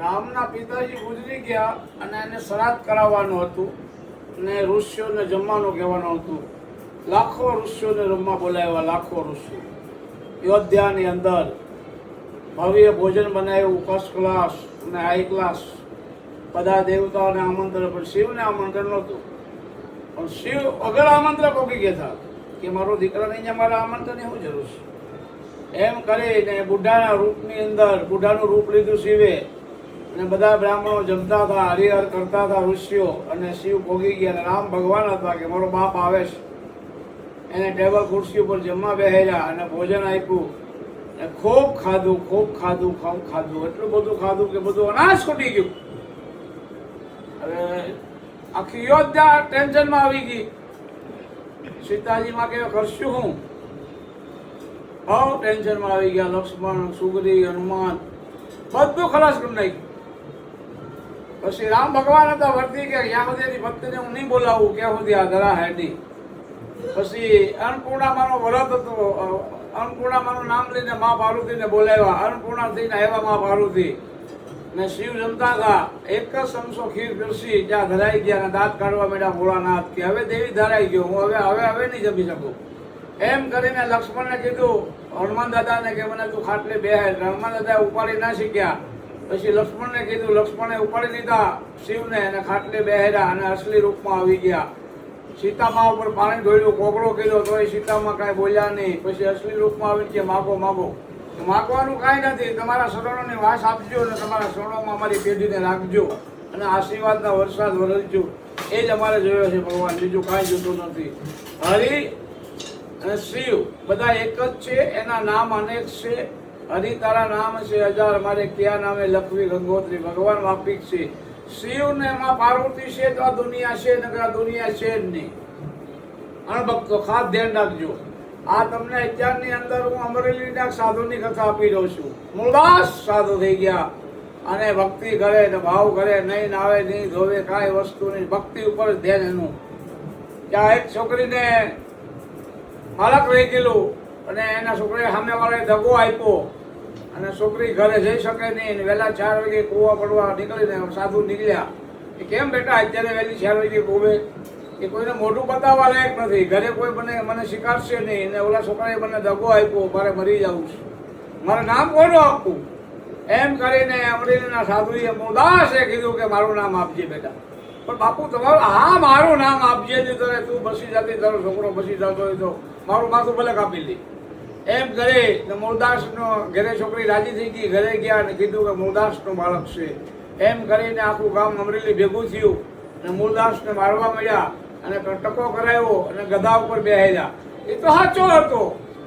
રામના પિતાજી ગુજરી ગયા અને એને શ્રાદ્ધ કરાવવાનું હતું અને ઋષિઓને જમવાનું કહેવાનું હતું. લાખો ઋષિઓને રમવા બોલાવ્યા, લાખો ઋષિઓ. અયોધ્યાની અંદર ભવ્ય ભોજન બનાવ્યું, ફર્સ્ટ ક્લાસ અને હાઈ ક્લાસ. બધા દેવતાઓને આમંત્રણ, પણ શિવને આમંત્રણ નહોતું. પણ શિવ વગર આમંત્રણ પોકી ગયા કે મારો દીકરા નહીં, મારા આમંત્રણની શું જરૂર છે? એમ કરીને બુઢાના રૂપની અંદર બુઢાનું રૂપ લીધું શિવે, અને બધા બ્રાહ્મણો જમતા હતા, હરિહર કરતા હતા ઋષિઓ, અને શિવ ભોગી ગયા. અને રામ ભગવાન હતા કે મારો બાપ આવે છે. એને ટેબલ ખુરશી ઉપર જમવા બેહેલા અને ભોજન આપ્યું. ખૂબ ખાધું, ખૂબ ખાધું, ખૂબ ખાધું, એટલું બધું ખાધું કે બધું અનાજ ખૂટી ગયું. હવે આખી અયોધ્યા ટેન્શનમાં આવી ગઈ. સીતાજીમાં કે કરશું હું? બહુ ટેન્શનમાં આવી ગયા. લક્ષ્મણ, સુગ્રી, હનુમાન બધું ખલાસ કરી નાખ્યું. પછી રામ ભગવાન હતા વર્તી કે ત્યાં સુધી એની ભક્તિને હું નહીં બોલાવું, ક્યાં સુધી આ ધરા હે નહીં. પછી અન્નપૂર્ણામાનો વ્રત હતો. અન્નપૂર્ણામાનું નામ લઈને મા પાર્વતીને બોલાવ્યા. અન્નપૂર્ણા થઈને આવ્યા મા પાર્વતી, ને શિવ જમતા હતા. એક જ સમસો ખીર પીરસી ત્યાં ધરાઈ ગયા અને દાંત કાઢવા માંડ્યા ભોળાનાથ કે હવે દેવી ધરાઈ ગયો, હું હવે નહીં જમી શકું. એમ કરીને લક્ષ્મણને કીધું, હનુમાન દાદાને કે મને તું ખાટલે બેહાડ. હનુમાન દાદા ઉપાડી ના શીખ્યા. પછી લક્ષ્મણને કીધું, લક્ષ્મણે ઉપાડી લીધા શિવને અને ખાટલે બેહાડ્યા અને અસલી રૂપમાં આવી ગયા. સીતામા ઉપર પાણી ઢોળ્યું, કોગળો કર્યો તોય સીતામાં કાંઈ બોલ્યા નહીં. પછી અસલી રૂપમાં આવી ગયા, માગો માગો. માગવાનું કાંઈ નથી, તમારા શરણોની વાસ આપજો અને તમારા શરણોમાં અમારી પેઢીને રાખજો અને આશીર્વાદના વરસાદ વરસજો. એ જ અમારે જોયો છે ભગવાન, બીજું કાંઈ જોતું નથી. હરિ અને શિવ બધા એક જ છે, એના નામ અનેક છે. હરિ તારા નામ છે હજાર, મારે ક્યાં નામે લખવી ગંગોત્રી. ભગવાન વાપિક છે. શિવ ને એમાં પાર્વતી છે તો આ દુનિયા છે, નકર આ દુનિયા છે જ નહીં. અણભક્તો ખાસ ધ્યાન રાખજો. આ તમને અત્યારની અંદર હું અમરેલીના સાધુની કથા આપી રહ્યો છું. મૂળદાસ સાધુ થઈ ગયા અને ભક્તિ કરે ને ભાવ કરે, નહીં નાવે નહીં ધોવે, કાંઈ વસ્તુ નહીં, ભક્તિ ઉપર જ ધ્યાન એનું. ત્યાં એક છોકરીને બાળક રહી ગયેલું અને એના છોકરીએ સામેવાળાએ દગો આપ્યો અને છોકરી ઘરે જઈ શકે નહીં. વહેલા 4 વાગે કૂવા પડવા નીકળીને સાધુ નીકળ્યા. એ કેમ બેટા અત્યારે વહેલી 4 વાગે કૂવે? એ કોઈને મોઢું બતાવવા લાયક નથી. ઘરે કોઈ મને શીખાડશે નહીં. અને ઓલા છોકરાએ મને દગો આપ્યો, મારે મરી જવું છે, મારે નામ કોનું આપવું? એમ કરીને અમરેલીના સાધુએ મૂળદાસે કીધું કે મારું નામ આપજે બેટા. પણ બાપુ તમારું, હા મારું નામ આપજે, નહીં તો તું બસી જતી, તારો છોકરો બસી જતો હોય તો મારું માથું ભલે કાપી લે. એમ કરે મૂળદાસનો ઘરે છોકરી રાજી થઈ ગઈ. ઘરે ગયા અને કીધું કે મૂળદાસનું બાળક છે. એમ કરીને આખું ગામ અમરેલી ભેગું થયું અને મૂળદાસને મારવા મળ્યા અને ટકો કરાવ્યો અને ગધા ઉપર બેહાડ્યા. એ તો સાચો હતો,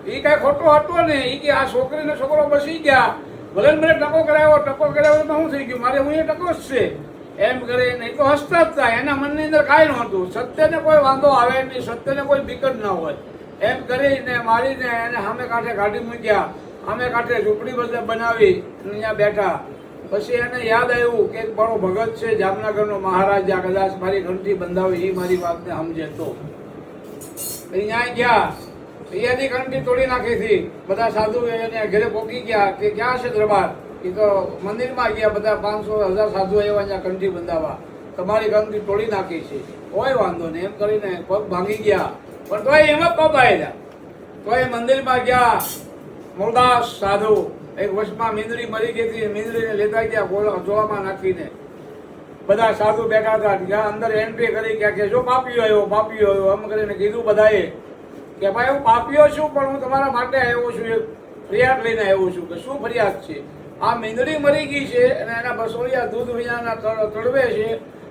એ કાંઈ ખોટો હતો નહીં. એ કે આ છોકરીને છોકરો બસી ગયા, ભલે મને ટકો કરાવ્યો તો શું થઈ ગયું, મારે હું એ ટકો જ છે. એમ કરીને એ તો હસતા જ થાય, એના મનની અંદર કાંઈ નહોતું. સત્યને કોઈ વાંધો આવે નહીં, સત્યને કોઈ બીક જ ના હોય. એમ કરીને મારીને એને સામે કાંઠે કાઢી મૂક્યા. સામે કાંઠે ઝૂંપડી બધે બનાવી અહીંયા બેઠા. પછી એને યાદ આવ્યું કે એક બડો ભગત છે જામનગરનો મહારાજા, કદાચ મારી ઘંટી બંધાવે એ મારી વાતને સમજે તો. અહીંયા ગયા, અહીંયાની ઘંટી તોડી નાખી હતી. બધા સાધુ એને ઘરે પોકી ગયા કે ક્યાં છે દરબાર? એ તો મંદિરમાં ગયા. બધા 500-1000 સાધુ આવ્યા અહીંયા ઘંટી બંધાવા. તમારી ઘંટી તોડી નાખી છે, કોઈ વાંધો નહીં. એમ કરીને પગ ભાંગી ગયા, પણ તોય એમાં પગ આવ્યા. તોય મંદિરમાં ગયા. મૂળદાસ સાધુ એક વર્ષમાં મીંદડી મરી ગઈ હતી, મીંદડીને લેતા ગયા જોવામાં નાખીને. બધા સાધુ બેઠા હતા, ત્યાં અંદર એન્ટ્રી કરી ગયા કે જો પાપીઓ આવ્યો, પાપીઓ આવ્યો. એમ કરીને કીધું બધાએ કે ભાઈ હું પાપીઓ છું, પણ હું તમારા માટે આવ્યો છું, એક ફરિયાદ લઈને આવ્યો છું. કે શું ફરિયાદ છે? આ મીંદડી મરી ગઈ છે અને એના બસોડિયા દૂધ વિનાના તળવે છે.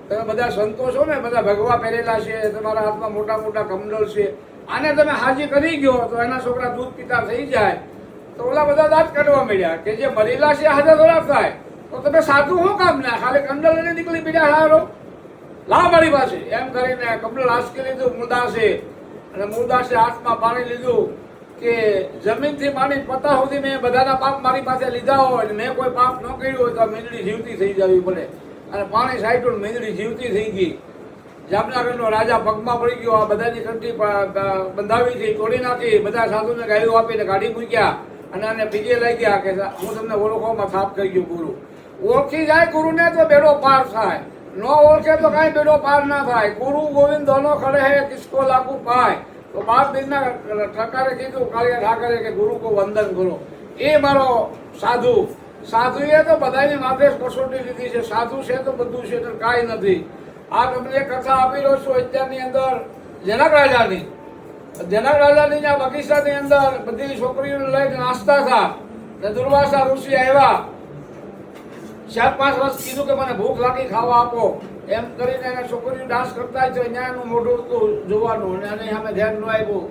તમે બધા સંતો છો ને, બધા ભગવા પહેરેલા છે, તમારા હાથમાં મોટા મોટા કમંડલ છે. આને તમે હાજી કરી ગયો તો એના છોકરા દૂધ પીતા થઈ જાય. તો ઓલા બધા દાંત કાઢવા મળ્યા કે જે મરેલા છે હાજર થોડા થાય, તો તમે સાધુ શું કામ ના ખાલી કંડલ લઈને નીકળી બીજા હારો લા મારી પાસે. એમ કરીને કમંડલ હાસકી લીધું મૂળદાસે, અને મૂળદાસે હાથમાં પાણી લીધું કે જમીનથી માંડી પતા સુધી મેં બધાના પાપ મારી પાસે લીધા હોય અને મેં કોઈ પાપ ન કર્યું હોય તો મીંદડી જીવતી થઈ જવી પડે. અને પાણી સાઈડું મીંદડી જીવતી થઈ ગઈ. જામનગરનો રાજા પગમાં પડી ગયો. આ બધાની કંઠી બંધાવી હતી, તોડી નાખી. બધા સાધુને ગાયું આપીને કાઢી મૂક્યા અને આને પીજે લઈ ગયા કે હું તમને ઓળખોમાં થાપ કરી ગયું ગુરુ. ઓળખી જાય ગુરુને તો બેડો પાર થાય, ન ઓળખે તો કાંઈ બેડો પાર ના થાય. ગુરુ ગોવિંદ દોનો ખડે હે કિસકો લાગુ પાય. તો 12 દિનના ઠાકરે કીધું, કાળિયા ઠાકરે કે ગુરુ કો વંદન કરો. એ મારો સાધુ. સાધુએ તો બધાની માથે કસોટી લીધી છે. સાધુ છે તો બધું છે, તો કાંઈ નથી. આ તમને એક કથા આપી રહ્યો છું અત્યારની અંદર જનક રાજાની. જનક રાજાની આ બગીચાની અંદર બધી છોકરીઓને લઈને નાસ્તા હતા. દુર્વાસા ઋષિ આવ્યા. 4-5 વર્ષ કીધું કે મને ભૂખ લાગી, ખાવા આપો. એમ કરીને એને છોકરીઓ ડાન્સ કરતા છે, ત્યાં એનું મોઢું હતું જોવાનું, અને એની સામે ધ્યાન ન આવ્યું.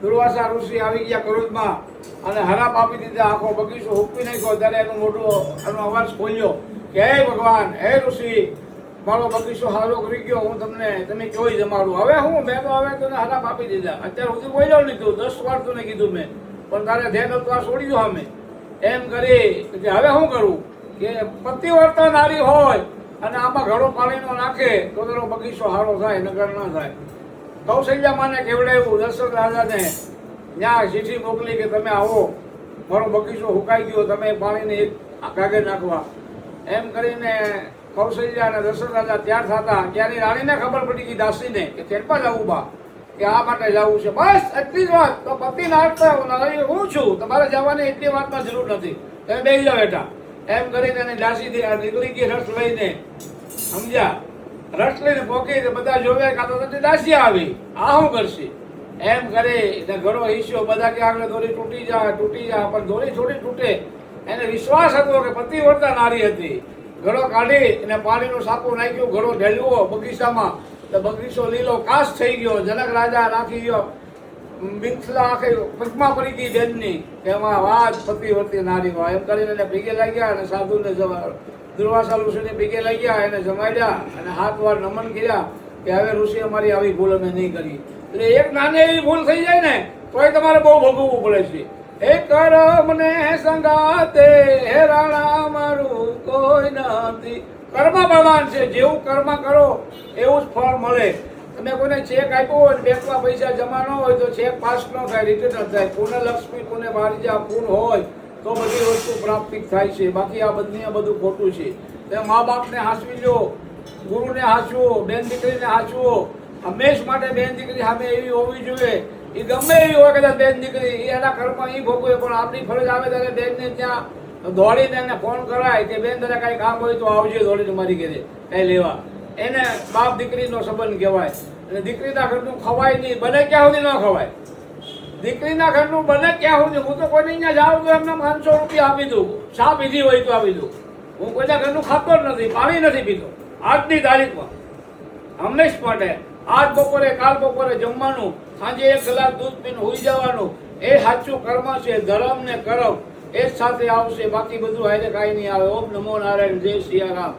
દુર્વાસા ઋષિ આવી ગયા ક્રોધમાં અને હરાપ આપી દીધા. આખો બગીચો હુકવી નાખ્યો. ત્યારે એનું મોઢું, એનો અવાજ ખોલ્યો કે હે ભગવાન, હે ઋષિ, મારો બગીચો હારો કરી ગયો, હું તમે જોઈ જમાડું. હવે હું મેં તો હવે તને હરાપ આપી દીધા. અત્યાર સુધી બોલ્યો નહીં, 10 વાર તને કીધું મેં, પણ તારે ધ્યાન હતું, આ છોડી દો અમે. એમ કરી કે હવે શું કરું કે પતિવ્રતા નારી હોય અને આમાં ઘડો પાણીનો નાખે તો તેનો બગીચો સારો થાય, નગર ના થાય. કૌશલ્યા માને કેવડાવ્યું દશરથ રાજાને, ત્યાં ચીઠી મોકલી કે તમે આવો, મારો બગીચો હુકાઈ ગયો, તમે પાણીને એક કાગળ નાખવા. એમ કરીને કૌશલ્યા અને દશરથ રાજા તૈયાર થતા. ત્યાંની રાણીને ખબર પડી ગઈ, દાસીને, કે તેરપા જવું બા, કે આ માટે જવું છે. બસ એટલી જ વાત. તો પતિ નારી હું છું, તમારે જવાની એટલી વાતમાં જરૂર નથી, તમે બેસી જાઓ બેટા. એમ કરીને એને દાસી નીકળી ગઈ રસ લઈને. સમજ્યા? રસ લઈને પોકી બધા જોવે કાં તો દાસી આવી, આ શું કરશે? એમ કરે ઘણો ઈશ્યો. બધા કે આગળ દોરી તૂટી જાય, પણ દોરી થોડી તૂટે. એને વિશ્વાસ હતો કે પતિવ્રતા નારી હતી. ઘડો કાઢી અને પાણીનું સાપું નાખ્યું, ઘડો ઢેલવો બગીચામાં, તો બગીચો લીલો કાશ થઈ ગયો. જનક રાજા નાખી ગયો, મિથિલા આખી પગમાં પડી ગઈ બેનની, એમાં વાત પતિવ્રતી નારી માં. એમ કરીને એને ભેગે લાગ્યા અને સાધુને દુર્વાસા ઋષિને ભેગે લાગ્યા, એને જમાડ્યા અને હાથ વાર નમન કર્યા કે હવે ઋષિ અમારી આવી ભૂલ અમે નહીં કરી. એટલે એક નાની એવી ભૂલ થઈ જાય ને તોય તમારે બહુ ભોગવવું પડે છે. એ કર્મને સંગાતે હેરાણા મારું કોઈ નથી. કર્મ ભગવાન છે, જેવું કર્મ કરો એવું જ ફળ મળે. તમે કોઈને ચેક આપ્યો હોય, બેંકમાં પૈસા જમા ન હોય તો ચેક પાસ ન થાય, રિટર્ન ન થાય. પુણે લક્ષ્મી, પુણે વારિજા, પૂર્ણ હોય તો બધી વસ્તુ પ્રાપ્તિ થાય છે. બાકી આ બધું ખોટું છે. તમે મા બાપને હાંસવી લો, ગુરુને હાંચવો, બેન દીકરીને હાંચવો. હંમેશ માટે બેન દીકરી સામે એવી હોવી જોઈએ, એ ગમે એવી હોય કદાચ બેન દીકરી, એના કર્મ એ ભોગવે, પણ આપણી ફરજ આવે ત્યારે બેનને ત્યાં દોડીને એને ફોન કરાય કે બેન તારે કાંઈ કામ હોય તો આવજે દોડીને મારી ઘરે કાંઈ લેવા. એને બાપ દીકરીનો સંબંધ કહેવાય. અને દીકરીના ઘરનું ખવાય નહીં, બને ક્યાં સુધી ન ખવાય. દીકરીના ઘરનું બને ક્યાં સુધી. હું તો કોઈને અહીંયા જાઉં તો એમને 500 રૂપિયા આપી દઉં, ચા પીધી હોય તો આપી દઉં. હું કોઈના ઘરનું ખાતો જ નથી, પાણી નથી પીતો આજની તારીખમાં. હંમેશ માટે આજ બપોરે કાલ બપોરે જમવાનું, સાંજે 1 ગ્લાસ દૂધ પીને હોઈ જવાનું. એ સાચું કર્મ છે. ધર્મ ને કર્મ એ જ સાથે આવશે, બાકી બધું હારે કાંઈ નહીં આવે. ઓમ નમો નારાયણ, જય સિયારામ.